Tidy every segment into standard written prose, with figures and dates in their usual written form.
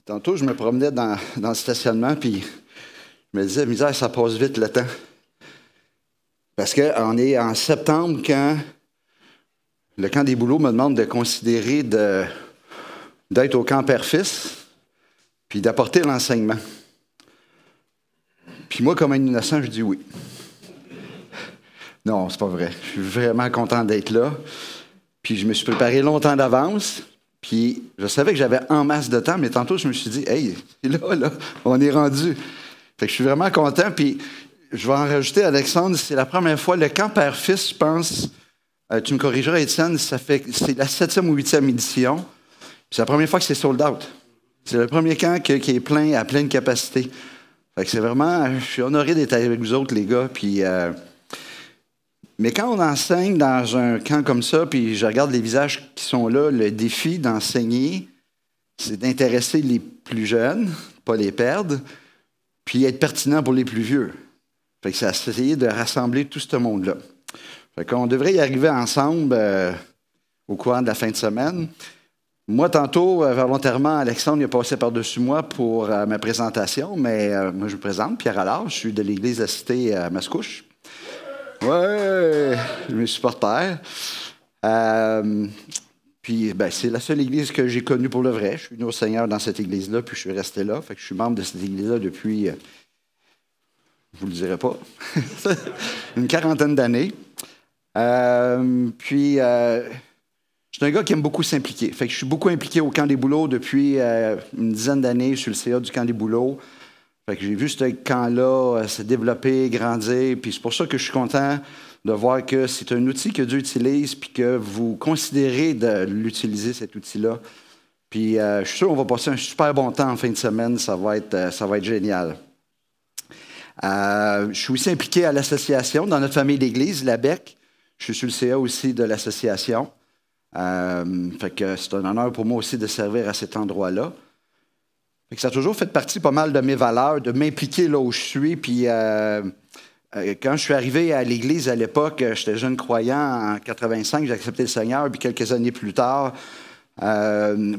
Tantôt, je me promenais dans le stationnement, puis je me disais, misère, ça passe vite le temps. Parce qu'on est en septembre quand le camp des boulots me demande de considérer d'être au camp père-fils, puis d'apporter l'enseignement. Puis moi, comme un innocent, je dis oui. Non, c'est pas vrai. Je suis vraiment content d'être là. Puis je me suis préparé longtemps d'avance. Puis je savais que j'avais en masse de temps, mais tantôt, je me suis dit, hey, là, on est rendu. Fait que je suis vraiment content. Puis je vais en rajouter, Alexandre, c'est la première fois, le camp père-fils, je pense, tu me corrigeras, Étienne, c'est la 7e ou 8e édition. Puis c'est la première fois que c'est sold out. C'est le premier camp qui est plein, à pleine capacité. Fait que c'est vraiment, je suis honoré d'être avec vous autres, les gars. Puis, mais quand on enseigne dans un camp comme ça, puis je regarde les visages qui sont là, le défi d'enseigner, c'est d'intéresser les plus jeunes, pas les perdre, puis être pertinent pour les plus vieux. Fait que c'est essayer de rassembler tout ce monde-là. Fait qu'on devrait y arriver ensemble au courant de la fin de semaine. Moi, tantôt, volontairement, Alexandre il a passé par-dessus moi pour ma présentation, mais moi, je me présente, Pierre Allard, je suis de l'Église de la Cité à Mascouche. Ouais, je suis supporter. Puis, ben, c'est la seule église que j'ai connue pour le vrai. Je suis venu au Seigneur dans cette église-là, puis je suis resté là. Fait que je suis membre de cette église-là depuis, je vous le dirai pas, une quarantaine d'années. Puis, je suis un gars qui aime beaucoup s'impliquer. Fait que je suis beaucoup impliqué au camp des boulots depuis une dizaine d'années sur le CA du camp des boulots. Fait que j'ai vu ce camp-là se développer, grandir, puis c'est pour ça que je suis content de voir que c'est un outil que Dieu utilise, puis que vous considérez de l'utiliser, cet outil-là. Puis je suis sûr qu'on va passer un super bon temps en fin de semaine, ça va être génial. Je suis aussi impliqué à l'association, dans notre famille d'église, la BEC. Je suis sur le CA aussi de l'association. Fait que c'est un honneur pour moi aussi de servir à cet endroit-là. Ça a toujours fait partie pas mal de mes valeurs, de m'impliquer là où je suis. Puis quand je suis arrivé à l'Église à l'époque, j'étais jeune croyant, en 85, j'ai accepté le Seigneur. Puis quelques années plus tard,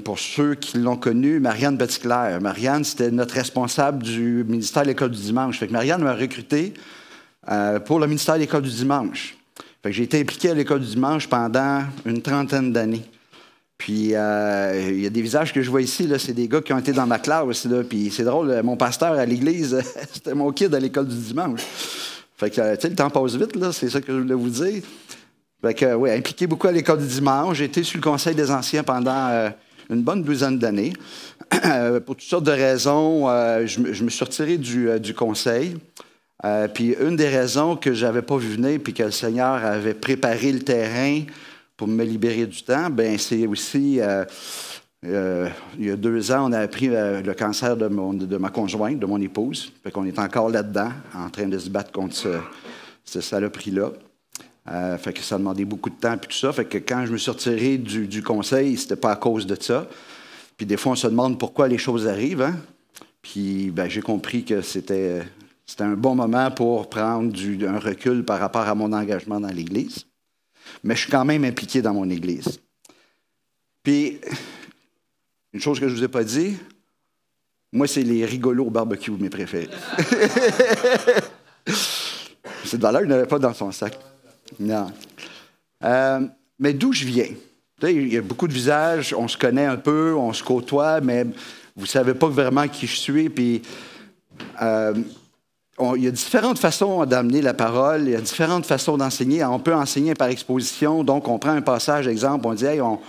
pour ceux qui l'ont connu, Marianne Betticlair. Marianne, c'était notre responsable du ministère de l'École du dimanche. Fait que Marianne m'a recruté pour le ministère de l'École du dimanche. Fait que j'ai été impliqué à l'École du dimanche pendant une trentaine d'années. Puis, il y a des visages que je vois ici, c'est des gars qui ont été dans ma classe. Là, puis, c'est drôle, mon pasteur à l'église, c'était mon kid à l'école du dimanche. Fait que, tu sais, le temps passe vite, là, c'est ça que je voulais vous dire. Fait que, oui, impliqué beaucoup à l'école du dimanche. J'ai été sur le conseil des anciens pendant une bonne douzaine d'années. Pour toutes sortes de raisons, je me suis retiré du conseil. Puis, une des raisons que je n'avais pas vu venir, puis que le Seigneur avait préparé le terrain pour me libérer du temps, ben c'est aussi, il y a 2 ans, on a appris le cancer de ma conjointe, de mon épouse. Fait qu'on est encore là-dedans, en train de se battre contre ce saloperie-là. Fait que ça a demandé beaucoup de temps et tout ça. Fait que quand je me suis retiré du conseil, c'était pas à cause de ça. Puis des fois, on se demande pourquoi les choses arrivent. Hein? Puis ben, j'ai compris que c'était un bon moment pour prendre un recul par rapport à mon engagement dans l'Église. Mais je suis quand même impliqué dans mon église. Puis, une chose que je ne vous ai pas dit, moi, c'est les rigolos au barbecue, mes préférés. Cette valeur, il n'avait pas dans son sac. Non. Mais d'où je viens? Il y a beaucoup de visages, on se connaît un peu, on se côtoie, mais vous ne savez pas vraiment qui je suis. Puis, il y a différentes façons d'amener la parole, il y a différentes façons d'enseigner. On peut enseigner par exposition, donc on prend un passage, exemple, on dit hey, on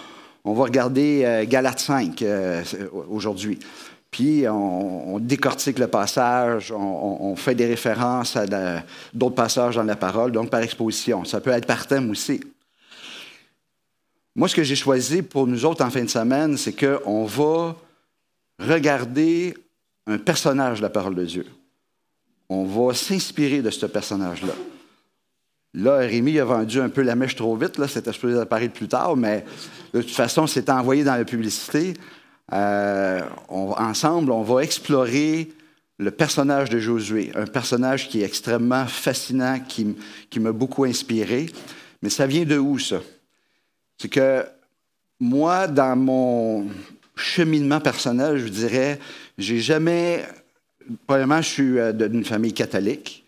va regarder Galates 5 aujourd'hui. Puis on décortique le passage, on fait des références à d'autres passages dans la parole, donc par exposition. Ça peut être par thème aussi. Moi, ce que j'ai choisi pour nous autres en fin de semaine, c'est qu'on va regarder un personnage de la parole de Dieu. On va s'inspirer de ce personnage-là. Là, Rémi a vendu un peu la mèche trop vite. C'était supposé apparaître plus tard, mais de toute façon, c'était envoyé dans la publicité. Ensemble, on va explorer le personnage de Josué, un personnage qui est extrêmement fascinant, qui m'a beaucoup inspiré. Mais ça vient de où, ça? C'est que moi, dans mon cheminement personnel, je vous dirais, j'ai jamais... Premièrement, je suis d'une famille catholique.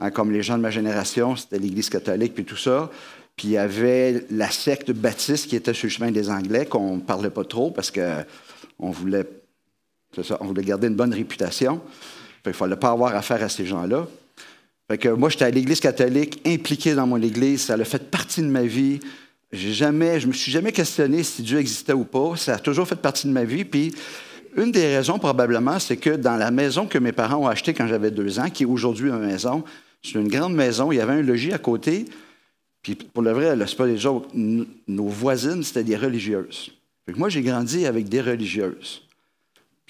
Hein, comme les gens de ma génération, c'était l'Église catholique puis tout ça. Puis il y avait la secte baptiste qui était sur le chemin des Anglais, qu'on ne parlait pas trop parce qu'on voulait, on voulait garder une bonne réputation. Il ne fallait pas avoir affaire à ces gens-là. Fait que moi, j'étais à l'Église catholique, impliqué dans mon Église. Ça a fait partie de ma vie. Je me suis jamais questionné si Dieu existait ou pas. Ça a toujours fait partie de ma vie. Puis une des raisons, probablement, c'est que dans la maison que mes parents ont achetée quand j'avais 2 ans, qui est aujourd'hui ma maison, c'est une grande maison, il y avait un logis à côté. Puis pour le vrai, là, c'est pas les autres. Nos voisines, c'était des religieuses. Fait que moi, j'ai grandi avec des religieuses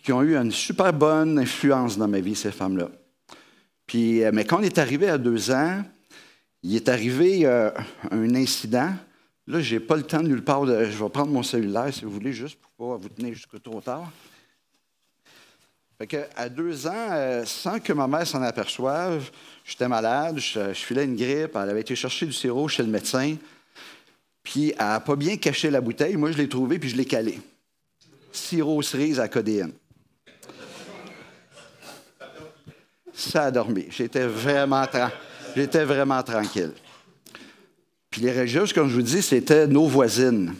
qui ont eu une super bonne influence dans ma vie, ces femmes-là. Puis, mais quand on est arrivé à 2 ans, il est arrivé un incident. Là, je n'ai pas le temps de nulle part. Je vais prendre mon cellulaire, si vous voulez, juste pour ne pas vous tenir jusqu'à trop tard. Fait que, à 2 ans, sans que ma mère s'en aperçoive, j'étais malade, je filais une grippe, elle avait été chercher du sirop chez le médecin, puis elle n'a pas bien caché la bouteille. Moi, je l'ai trouvé, puis je l'ai calé. Sirop cerise à codéine. Ça a dormi. J'étais vraiment tranquille. Puis les religieuses, comme je vous dis, c'était nos voisines.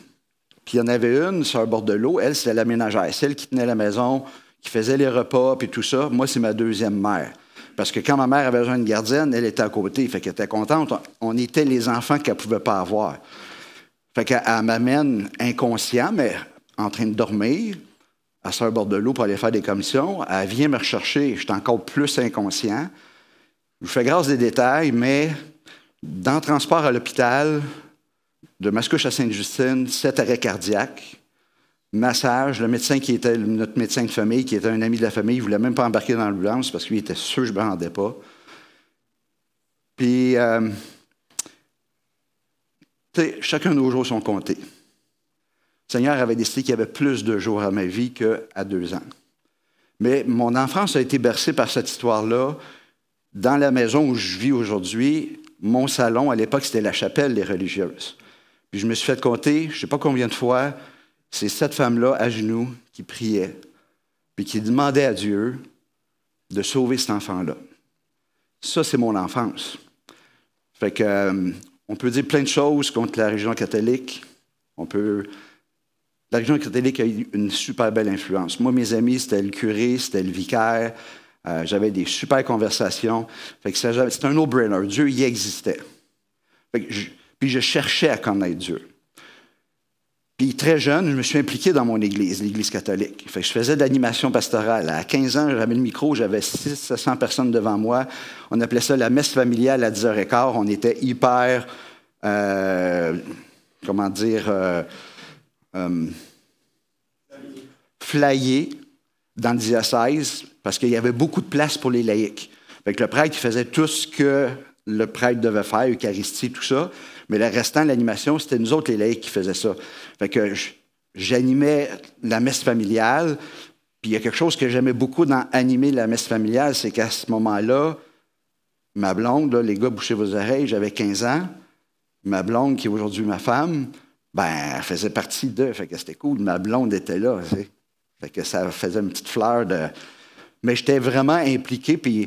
Puis il y en avait une sur le bord de l'eau. Elle, c'était la ménagère. C'est elle qui tenait la maison, qui faisait les repas, puis tout ça. Moi, c'est ma deuxième mère. Parce que quand ma mère avait besoin d'une gardienne, elle était à côté. Fait qu'elle était contente. On était les enfants qu'elle ne pouvait pas avoir. Fait qu'elle m'amène inconscient, mais en train de dormir, à sur le bord de l'eau pour aller faire des commissions. Elle vient me rechercher. J'étais encore plus inconscient. Je vous fais grâce des détails, mais dans le transport à l'hôpital, de Mascouche à Sainte-Justine, 7 arrêts cardiaques, massage, le médecin qui était notre médecin de famille, qui était un ami de la famille, il ne voulait même pas embarquer dans l'ambulance parce qu'il était sûr que je ne me rendais pas. Puis, chacun de nos jours sont comptés. Le Seigneur avait décidé qu'il y avait plus de jours à ma vie qu'à 2 ans. Mais mon enfance a été bercée par cette histoire-là. Dans la maison où je vis aujourd'hui, mon salon, à l'époque, c'était la chapelle des religieuses. Puis je me suis fait compter, je ne sais pas combien de fois, ces 7 femmes-là, à genoux, qui priaient, puis qui demandaient à Dieu de sauver cet enfant-là. Ça, c'est mon enfance. Fait que, on peut dire plein de choses contre la religion catholique. La religion catholique a eu une super belle influence. Moi, mes amis, c'était le curé, c'était le vicaire. J'avais des super conversations. Fait que c'était un no-brainer. Dieu y existait. Puis je cherchais à connaître Dieu. Puis très jeune, je me suis impliqué dans mon église, l'Église catholique. Fait que je faisais de l'animation pastorale. À 15 ans, j'avais le micro, j'avais 600 personnes devant moi. On appelait ça la messe familiale à 10h15. On était hyper, flyés dans le diocèse parce qu'il y avait beaucoup de place pour les laïcs. Fait que le prêtre, il faisait tout ce que le prêtre devait faire, Eucharistie, tout ça. Mais le restant, l'animation, c'était nous autres, les laïcs, qui faisaient ça. Fait que j'animais la messe familiale. Puis il y a quelque chose que j'aimais beaucoup dans animer la messe familiale, c'est qu'à ce moment-là, ma blonde, là, les gars, bouchez vos oreilles, j'avais 15 ans. Ma blonde, qui est aujourd'hui ma femme, elle faisait partie d'eux. Fait que c'était cool. Ma blonde était là. T'sais. Fait que ça faisait une petite fleur de... Mais j'étais vraiment impliqué, puis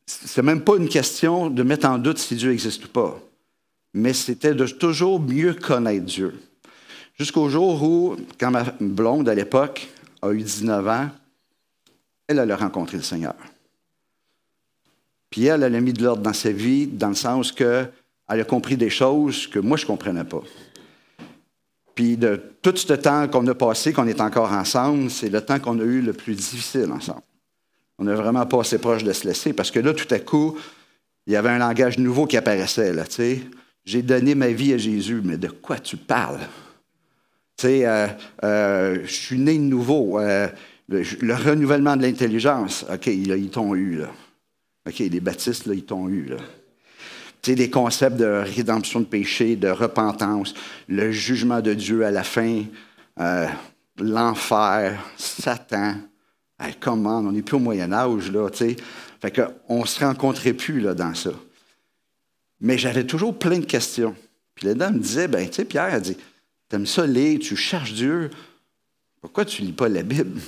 c'est même pas une question de mettre en doute si Dieu existe ou pas, mais c'était de toujours mieux connaître Dieu. Jusqu'au jour où, quand ma blonde, à l'époque, a eu 19 ans, elle a rencontré le Seigneur. Puis elle a mis de l'ordre dans sa vie, dans le sens qu'elle a compris des choses que moi, je ne comprenais pas. Puis de tout ce temps qu'on a passé, qu'on est encore ensemble, c'est le temps qu'on a eu le plus difficile ensemble. On a vraiment pas assez proche de se laisser, parce que là, tout à coup, il y avait un langage nouveau qui apparaissait. Là, j'ai donné ma vie à Jésus, mais de quoi tu parles? Je suis né de nouveau. Le renouvellement de l'intelligence, OK, là, ils t'ont eu. Là. OK, les baptistes, là, ils t'ont eu. Là. Des concepts de rédemption de péché, de repentance, le jugement de Dieu à la fin, l'enfer, Satan. Hey, comment? On n'est plus au Moyen-Âge, là, tu sais. Fait qu'on ne se rencontrait plus, là, dans ça. Mais j'avais toujours plein de questions. Puis là-dedans, elle me disait, tu sais, Pierre, elle dit, t'aimes ça lire, tu cherches Dieu. pourquoi tu ne lis pas la Bible?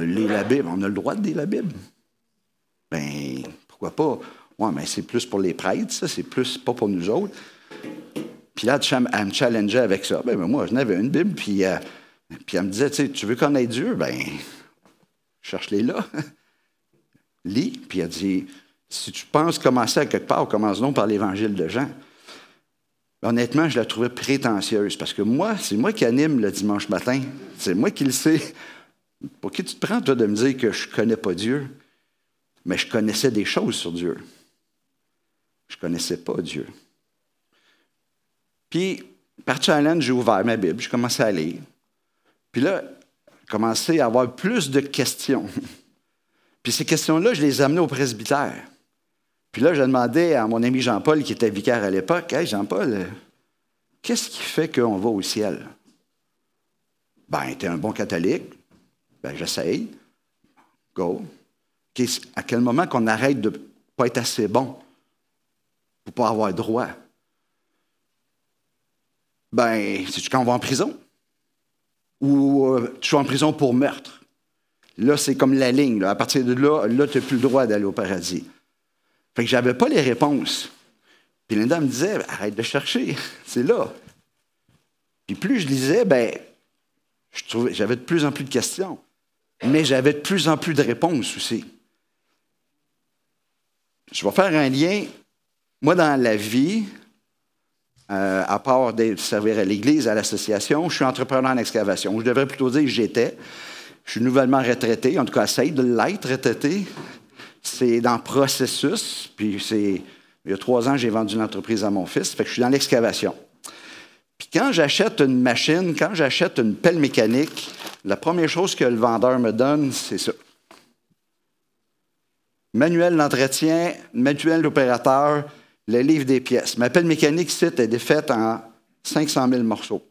Lire la Bible, on a le droit de lire la Bible. Ben, pourquoi pas? Ouais, mais c'est plus pour les prêtres, ça, c'est plus pas pour nous autres. Puis là, elle me challengeait avec ça. Ben, moi, je n'avais une Bible, puis elle me disait, tu veux connaître Dieu? Ben, cherche-les là. Lis. Puis elle dit, si tu penses commencer à quelque part, commence donc par l'Évangile de Jean. Honnêtement, je la trouvais prétentieuse, parce que moi, c'est moi qui anime le dimanche matin. C'est moi qui le sais. Pour qui tu te prends, toi, de me dire que je ne connais pas Dieu? Mais je connaissais des choses sur Dieu. Je ne connaissais pas Dieu. Puis, par challenge, j'ai ouvert ma Bible, j'ai commencé à lire. Puis là, j'ai commencé à avoir plus de questions. Puis ces questions-là, je les amenais au presbytère. Puis là, je demandais à mon ami Jean-Paul, qui était vicaire à l'époque, « Hey, Jean-Paul, qu'est-ce qui fait qu'on va au ciel? » Ben, t'es un bon catholique. Ben, j'essaye. Go. À quel moment qu'on arrête de ne pas être assez bon pour ne pas avoir droit? Ben, c'est-tu quand on va en prison? Ou tu es en prison pour meurtre? Là, c'est comme la ligne. Là. À partir de là, tu n'as plus le droit d'aller au paradis. Fait que je n'avais pas les réponses. Puis Linda me disait, arrête de chercher, c'est là. Puis plus je lisais, ben, j'avais de plus en plus de questions. Mais j'avais de plus en plus de réponses aussi. Je vais faire un lien. Moi, dans la vie, à part de servir à l'Église, à l'association, je suis entrepreneur en excavation. Je devrais plutôt dire que j'étais. Je suis nouvellement retraité, en tout cas, essaye de l'être retraité. C'est dans le processus. Puis il y a 3 ans, j'ai vendu l'entreprise à mon fils. Fait que je suis dans l'excavation. Puis quand j'achète une machine, quand j'achète une pelle mécanique, la première chose que le vendeur me donne, c'est ça. Manuel d'entretien, manuel d'opérateur, le livre des pièces. Ma pelle mécanique, ici, est défaite en 500 000 morceaux.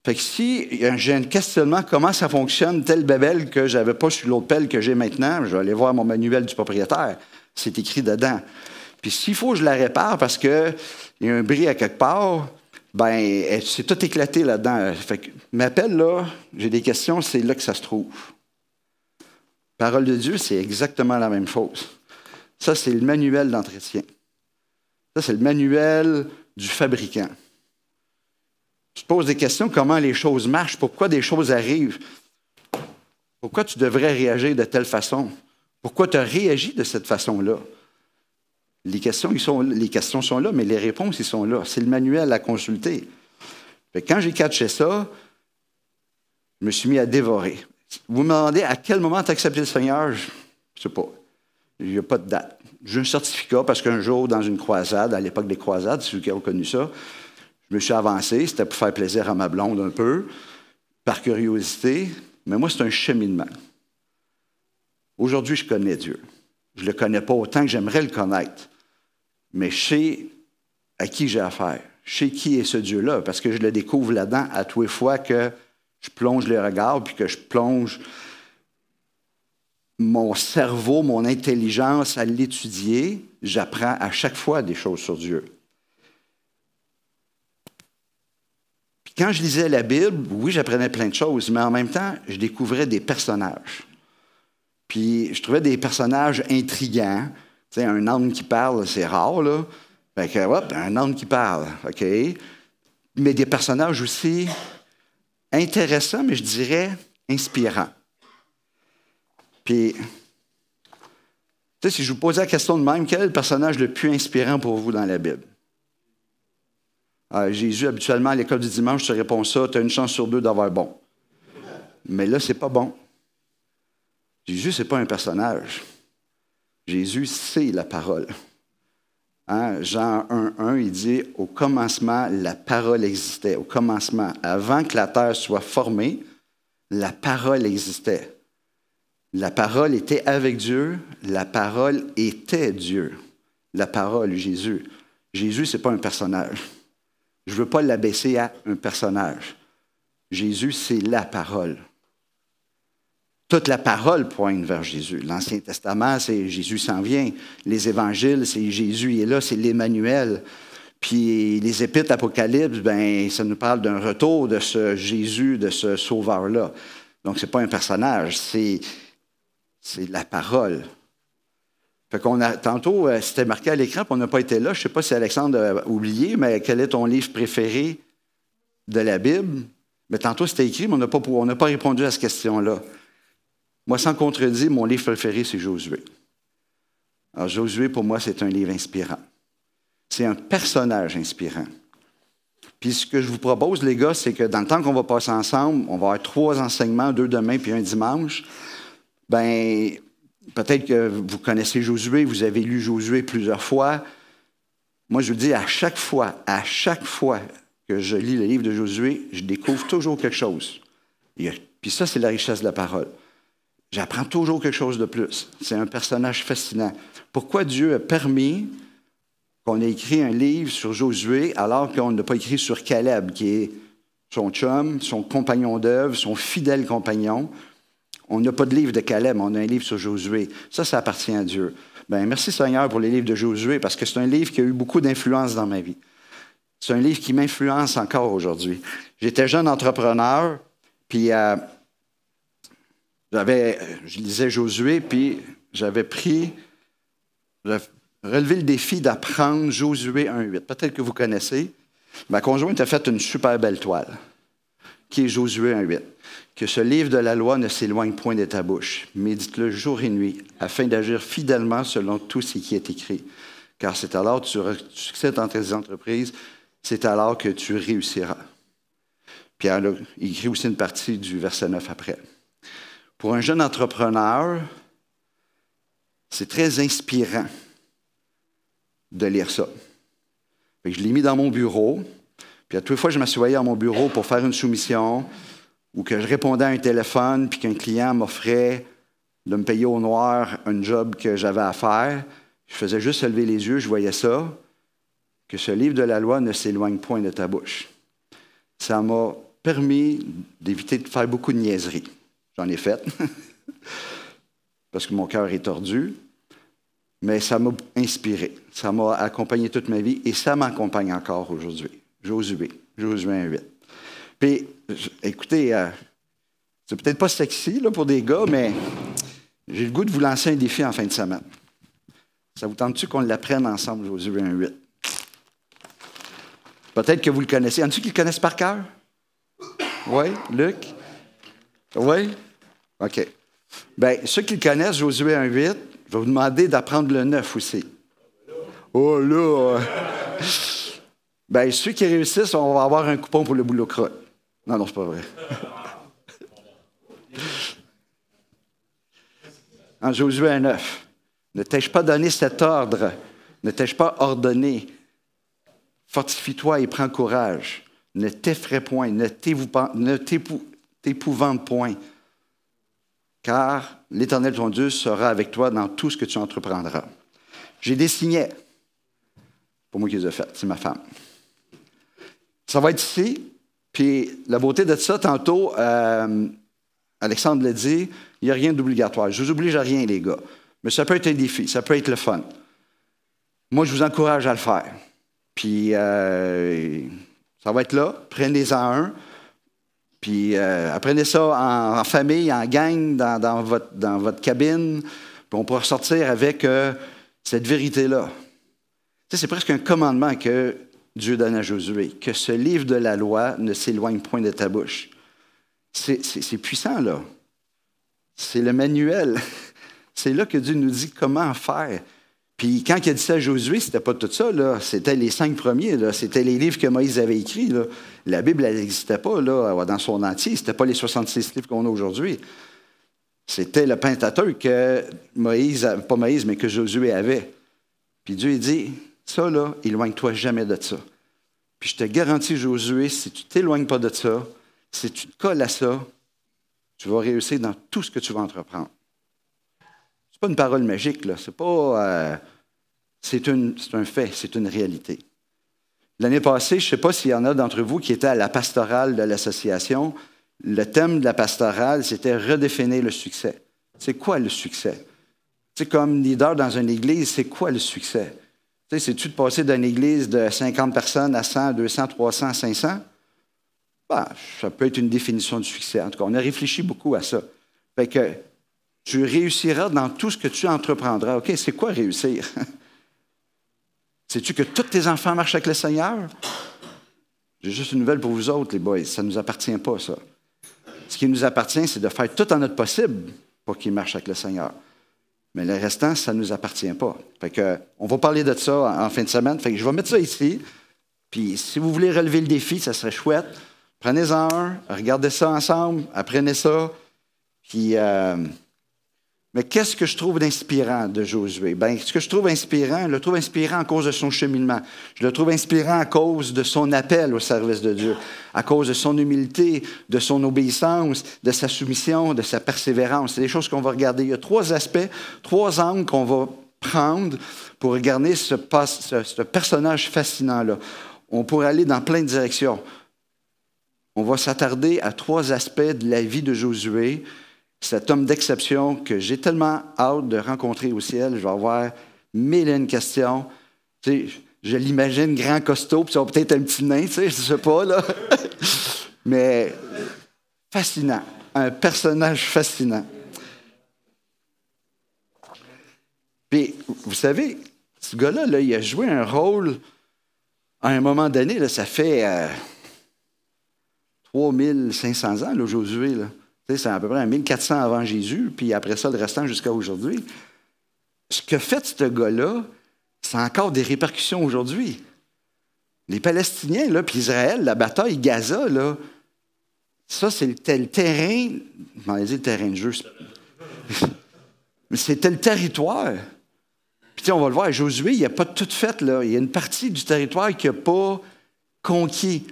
Fait que si j'ai un questionnement, comment ça fonctionne, telle bébelle que je n'avais pas sur l'autre pelle que j'ai maintenant, je vais aller voir mon manuel du propriétaire. C'est écrit dedans. Puis s'il faut que je la répare parce qu'il y a un bris à quelque part, ben c'est tout éclaté là-dedans. Fait que ma pelle, là, j'ai des questions, c'est là que ça se trouve. Parole de Dieu, c'est exactement la même chose. Ça, c'est le manuel d'entretien. Ça, c'est le manuel du fabricant. Tu te poses des questions, comment les choses marchent, pourquoi des choses arrivent, pourquoi tu devrais réagir de telle façon, pourquoi tu as réagi de cette façon-là. Les questions sont là, mais les réponses, ils sont là. C'est le manuel à consulter. Quand j'ai catché ça, je me suis mis à dévorer. Vous me demandez à quel moment tu as accepté le Seigneur? Je ne sais pas. Il n'y a pas de date. J'ai un certificat parce qu'un jour, dans une croisade, à l'époque des croisades, ceux qui ont connu ça, je me suis avancé, c'était pour faire plaisir à ma blonde un peu, par curiosité, mais moi, c'est un cheminement. Aujourd'hui, je connais Dieu. Je ne le connais pas autant que j'aimerais le connaître, mais je sais à qui j'ai affaire. Je sais qui est ce Dieu-là, parce que je le découvre là-dedans à tous les fois que je plonge le regard, puis que je plonge mon cerveau, mon intelligence à l'étudier, j'apprends à chaque fois des choses sur Dieu. Quand je lisais la Bible, oui, j'apprenais plein de choses, mais en même temps, je découvrais des personnages. Puis, je trouvais des personnages intrigants. Tu sais, un âne qui parle, c'est rare, là. Fait que, hop, un âne qui parle, OK? Mais des personnages aussi intéressants, mais je dirais inspirants. Puis, tu sais, si je vous posais la question de même, quel est le personnage le plus inspirant pour vous dans la Bible? Jésus, habituellement, à l'école du dimanche, tu réponds ça, tu as une chance sur 2 d'avoir bon. Mais là, c'est pas bon. Jésus, ce n'est pas un personnage. Jésus, c'est la parole. Hein? Jean 1,1, il dit, au commencement, la parole existait. Au commencement, avant que la terre soit formée, la parole existait. La parole était avec Dieu, la parole était Dieu. La parole, Jésus. Jésus, ce n'est pas un personnage. Je ne veux pas l'abaisser à un personnage. Jésus, c'est la parole. Toute la parole pointe vers Jésus. L'Ancien Testament, c'est Jésus s'en vient. Les évangiles, c'est Jésus est là, c'est l'Emmanuel. Puis les épîtres d'Apocalypse, ben, ça nous parle d'un retour de ce Jésus, de ce sauveur-là. Donc, ce n'est pas un personnage, c'est la parole. Fait qu'on a, tantôt, c'était marqué à l'écran, puis on n'a pas été là. Je ne sais pas si Alexandre a oublié, mais quel est ton livre préféré de la Bible? Mais tantôt, c'était écrit, mais on n'a pas répondu à cette question-là. Moi, sans contredire, mon livre préféré, c'est Josué. Alors, Josué, pour moi, c'est un livre inspirant. C'est un personnage inspirant. Puis ce que je vous propose, les gars, c'est que dans le temps qu'on va passer ensemble, on va avoir 3 enseignements, 2 demain puis un dimanche. Bien, peut-être que vous connaissez Josué, vous avez lu Josué plusieurs fois. Moi, je vous dis, à chaque fois que je lis le livre de Josué, je découvre toujours quelque chose. Puis ça, c'est la richesse de la parole. J'apprends toujours quelque chose de plus. C'est un personnage fascinant. Pourquoi Dieu a permis qu'on ait écrit un livre sur Josué alors qu'on n'a pas écrit sur Caleb, qui est son chum, son compagnon d'œuvre, son fidèle compagnon. On n'a pas de livre de Caleb, on a un livre sur Josué. Ça appartient à Dieu. Bien, merci Seigneur pour les livres de Josué, parce que c'est un livre qui a eu beaucoup d'influence dans ma vie. C'est un livre qui m'influence encore aujourd'hui. J'étais jeune entrepreneur, puis je lisais Josué, puis j'avais relevé le défi d'apprendre Josué 1.8. Peut-être que vous connaissez. Ma conjointe a fait une super belle toile, qui est Josué 1.8. Que ce livre de la loi ne s'éloigne point de ta bouche. Médite-le jour et nuit, afin d'agir fidèlement selon tout ce qui est écrit. Car c'est alors que tu auras succès dans tes entreprises, c'est alors que tu réussiras. Puis il écrit aussi une partie du verset 9 après. Pour un jeune entrepreneur, c'est très inspirant de lire ça. Je l'ai mis dans mon bureau, puis à toutes les fois que je m'assoyais à mon bureau pour faire une soumission ou que je répondais à un téléphone puis qu'un client m'offrait de me payer au noir un job que j'avais à faire, je faisais juste lever les yeux, je voyais ça, que ce livre de la loi ne s'éloigne point de ta bouche. Ça m'a permis d'éviter de faire beaucoup de niaiseries. J'en ai fait, parce que mon cœur est tordu. Mais ça m'a inspiré. Ça m'a accompagné toute ma vie et ça m'accompagne encore aujourd'hui. Josué 1.8. Puis, écoutez, c'est peut-être pas sexy là, pour des gars, mais j'ai le goût de vous lancer un défi en fin de semaine. Ça vous tente-tu qu'on l'apprenne ensemble, Josué 1.8? Peut-être que vous le connaissez. Y en a-tu qui le connaissent par cœur? Oui, Luc? Oui? OK. Bien, ceux qui le connaissent, Josué 1.8, je vais vous demander d'apprendre le 9 aussi. Oh là! Bien, ceux qui réussissent, on va avoir un coupon pour le boulot crotte. Non, c'est pas vrai. En Josué 1.9, ne t'ai-je pas donné cet ordre? Ne t'ai-je pas ordonné? Fortifie-toi et prends courage. Ne t'effraie point, ne t'épouvante point. Car l'Éternel, ton Dieu, sera avec toi dans tout ce que tu entreprendras. J'ai des signets. Pour moi qui les ai faits, c'est ma femme. Ça va être ici. Puis la beauté de ça, tantôt, Alexandre l'a dit, il n'y a rien d'obligatoire. Je ne vous oblige à rien, les gars. Mais ça peut être un défi, ça peut être le fun. Moi, je vous encourage à le faire. Puis ça va être là. Prenez-en un. Puis apprenez ça en famille, en gang, dans votre cabine. Puis on pourra ressortir avec cette vérité-là. Tu sais, c'est presque un commandement que Dieu donne à Josué, que ce livre de la loi ne s'éloigne point de ta bouche. C'est puissant, là. C'est le manuel. C'est là que Dieu nous dit comment faire. Puis quand il a dit ça à Josué, c'était pas tout ça, là. C'était les 5 premiers, là. C'était les livres que Moïse avait écrits, là. La Bible, elle n'existait pas, là, dans son entier. C'était pas les 66 livres qu'on a aujourd'hui. C'était le Pentateuque que pas Moïse, mais que Josué avait. Puis Dieu, il dit, ça, là, éloigne-toi jamais de ça. Puis je te garantis, Josué, si tu ne t'éloignes pas de ça, si tu te colles à ça, tu vas réussir dans tout ce que tu vas entreprendre. Ce n'est pas une parole magique, là. C'est pas... c'est un fait, c'est une réalité. L'année passée, je ne sais pas s'il y en a d'entre vous qui étaient à la pastorale de l'association. Le thème de la pastorale, c'était redéfinir le succès. C'est quoi le succès? Tu sais, comme leader dans une église, c'est quoi le succès? Tu sais, c'est-tu de passer d'une église de 50 personnes à 100, 200, 300, 500? Ben, ça peut être une définition du succès. En tout cas, on a réfléchi beaucoup à ça. Fait que tu réussiras dans tout ce que tu entreprendras. OK, c'est quoi réussir? Sais-tu que tous tes enfants marchent avec le Seigneur? J'ai juste une nouvelle pour vous autres, les boys. Ça ne nous appartient pas, ça. Ce qui nous appartient, c'est de faire tout en notre possible pour qu'ils marchent avec le Seigneur. Mais le restant, ça ne nous appartient pas. Fait que, on va parler de ça en fin de semaine. Fait que je vais mettre ça ici. Puis si vous voulez relever le défi, ça serait chouette. Prenez-en un, regardez ça ensemble, apprenez ça. Puis, mais qu'est-ce que je trouve d'inspirant de Josué? Bien, ce que je trouve inspirant, je le trouve inspirant à cause de son cheminement. Je le trouve inspirant à cause de son appel au service de Dieu, à cause de son humilité, de son obéissance, de sa soumission, de sa persévérance. C'est des choses qu'on va regarder. Il y a 3 aspects, 3 angles qu'on va prendre pour regarder ce personnage fascinant-là. On pourrait aller dans plein de directions. On va s'attarder à 3 aspects de la vie de Josué, cet homme d'exception que j'ai tellement hâte de rencontrer au ciel. Je vais avoir 1001 questions. Tu sais, je l'imagine grand costaud, puis ça va peut-être un petit nain, tu sais, je ne sais pas, là. Mais fascinant. Un personnage fascinant. Puis, vous savez, ce gars-là, là, il a joué un rôle à un moment donné, là, ça fait 3500 ans, là, Josué, là. C'est à peu près 1400 avant Jésus, puis après ça, le restant jusqu'à aujourd'hui. Ce que fait ce gars-là, c'est encore des répercussions aujourd'hui. Les Palestiniens, là, puis Israël, la bataille Gaza, là, ça, c'est le terrain, je m'en ai dit le terrain de jeu, mais c'était le territoire. Puis on va le voir, Josué, il n'a pas tout fait, là. Il y a une partie du territoire qu'il n'a pas conquis.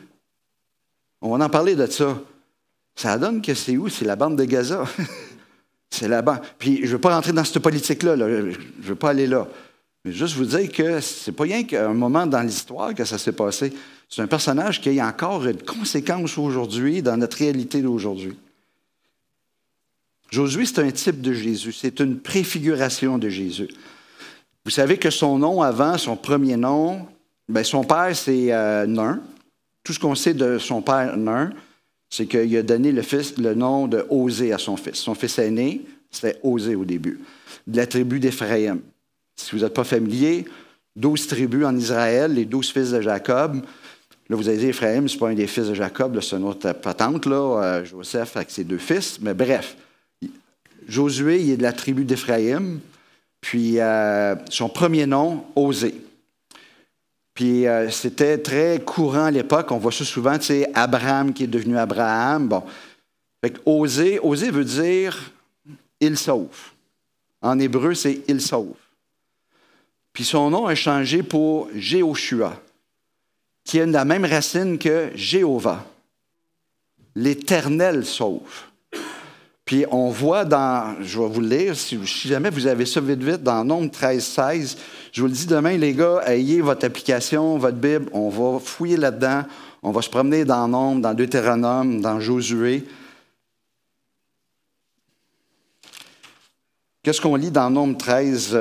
On va en parler de ça. Ça donne que c'est où? C'est la bande de Gaza. C'est la bande. Puis je ne veux pas rentrer dans cette politique-là. Là. Je ne veux pas aller là. Mais juste vous dire que c'est pas rien qu'un moment dans l'histoire que ça s'est passé. C'est un personnage qui a encore une conséquence aujourd'hui dans notre réalité d'aujourd'hui. Josué, c'est un type de Jésus. C'est une préfiguration de Jésus. Vous savez que son nom avant, son premier nom, bien, son père, c'est Nun. Tout ce qu'on sait de son père Nun, c'est qu'il a donné le nom de Osée à son fils. Son fils aîné, c'était Osée au début, de la tribu d'Éphraïm. Si vous n'êtes pas familier, 12 tribus en Israël, les 12 fils de Jacob. Là, vous allez dire, Éphraïm, ce n'est pas un des fils de Jacob, c'est une autre patente, là, Joseph avec ses 2 fils. Mais bref, Josué, il est de la tribu d'Éphraïm, puis son premier nom, Osée. Puis c'était très courant à l'époque. On voit ça souvent, tu sais, Abraham qui est devenu Abraham. Bon. Fait que Osée veut dire « il sauve ». En hébreu, c'est « il sauve ». Puis son nom a changé pour Jéhoshua, qui a la même racine que Jéhovah. L'Éternel sauve. Puis on voit dans, je vais vous le lire, si jamais vous avez ça vite, dans Nombre 13, 16, je vous le dis demain, les gars, ayez votre application, votre Bible, on va fouiller là-dedans, on va se promener dans Nombre, dans Deutéronome, dans Josué. Qu'est-ce qu'on lit dans Nombre 13,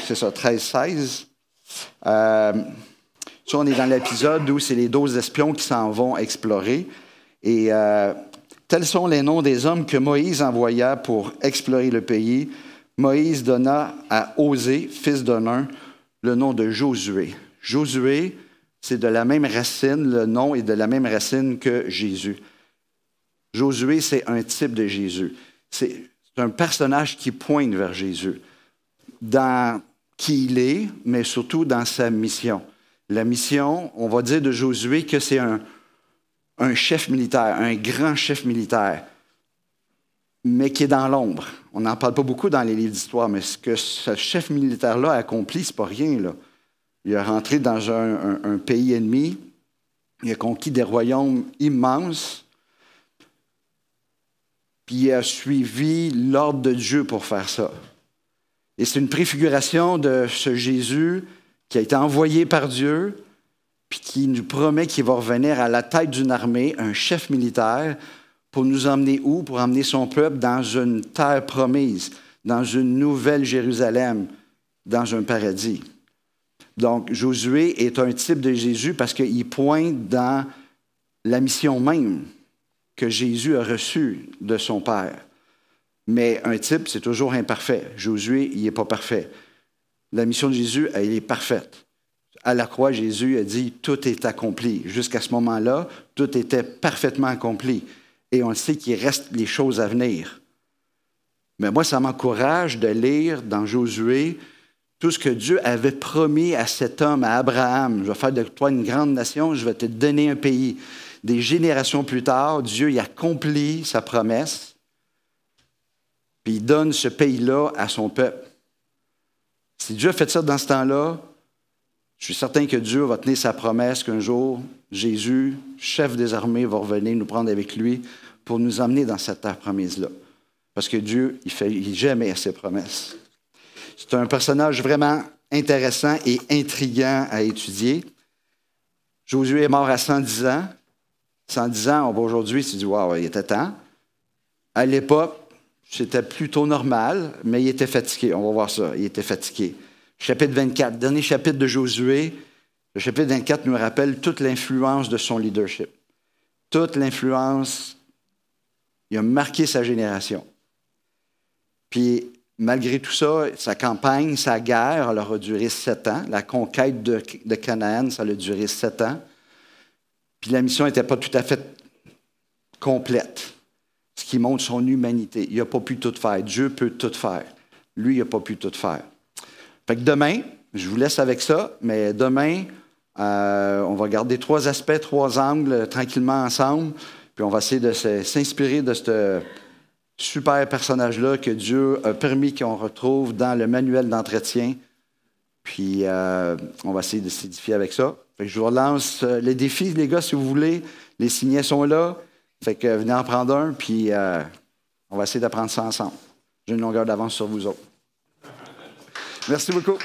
c'est ça, 13, 16? Ça, on est dans l'épisode où c'est les 12 espions qui s'en vont explorer. Et tels sont les noms des hommes que Moïse envoya pour explorer le pays. Moïse donna à Osée, fils de Nun, le nom de Josué. Josué, c'est de la même racine, le nom est de la même racine que Jésus. Josué, c'est un type de Jésus. C'est un personnage qui pointe vers Jésus, dans qui il est, mais surtout dans sa mission. La mission, on va dire de Josué que c'est un chef militaire, un grand chef militaire, mais qui est dans l'ombre. On n'en parle pas beaucoup dans les livres d'histoire, mais ce que ce chef militaire-là a accompli, c'est pas rien, là. Il est rentré dans un pays ennemi, il a conquis des royaumes immenses, puis il a suivi l'ordre de Dieu pour faire ça. Et c'est une préfiguration de ce Jésus qui a été envoyé par Dieu, puis qui nous promet qu'il va revenir à la tête d'une armée, un chef militaire, pour nous emmener où? Pour emmener son peuple dans une terre promise, dans une nouvelle Jérusalem, dans un paradis. Donc, Josué est un type de Jésus parce qu'il pointe dans la mission même que Jésus a reçue de son Père. Mais un type, c'est toujours imparfait. Josué, il n'est pas parfait. La mission de Jésus, elle est parfaite. À la croix, Jésus a dit « tout est accompli ». Jusqu'à ce moment-là, tout était parfaitement accompli. Et on sait qu'il reste les choses à venir. Mais moi, ça m'encourage de lire dans Josué tout ce que Dieu avait promis à cet homme, à Abraham. « Je vais faire de toi une grande nation, je vais te donner un pays ». Des générations plus tard, Dieu y accomplit sa promesse, puis il donne ce pays-là à son peuple. Si Dieu a fait ça dans ce temps-là, je suis certain que Dieu va tenir sa promesse qu'un jour, Jésus, chef des armées, va revenir nous prendre avec lui pour nous emmener dans cette terre promise-là. Parce que Dieu, il fait jamais ses promesses. C'est un personnage vraiment intéressant et intriguant à étudier. Josué est mort à 110 ans. 110 ans, aujourd'hui, tu dis, waouh, il était temps. À l'époque, c'était plutôt normal, mais il était fatigué. On va voir ça. Il était fatigué. Chapitre 24, dernier chapitre de Josué. Le chapitre 24 nous rappelle toute l'influence de son leadership. Toute l'influence. Il a marqué sa génération. Puis, malgré tout ça, sa campagne, sa guerre, elle aura duré 7 ans. La conquête de Canaan, ça a duré 7 ans. Puis la mission n'était pas tout à fait complète, ce qui montre son humanité. Il n'a pas pu tout faire. Dieu peut tout faire. Lui, il n'a pas pu tout faire. Fait que demain, je vous laisse avec ça, mais demain, on va garder 3 aspects, 3 angles tranquillement ensemble, puis on va essayer de s'inspirer de ce super personnage-là que Dieu a permis qu'on retrouve dans le manuel d'entretien. Puis on va essayer de s'édifier avec ça. Fait que je vous relance les défis, les gars, si vous voulez. Les signets sont là. Fait que venez en prendre un, puis on va essayer d'apprendre ça ensemble. J'ai une longueur d'avance sur vous autres. Merci beaucoup.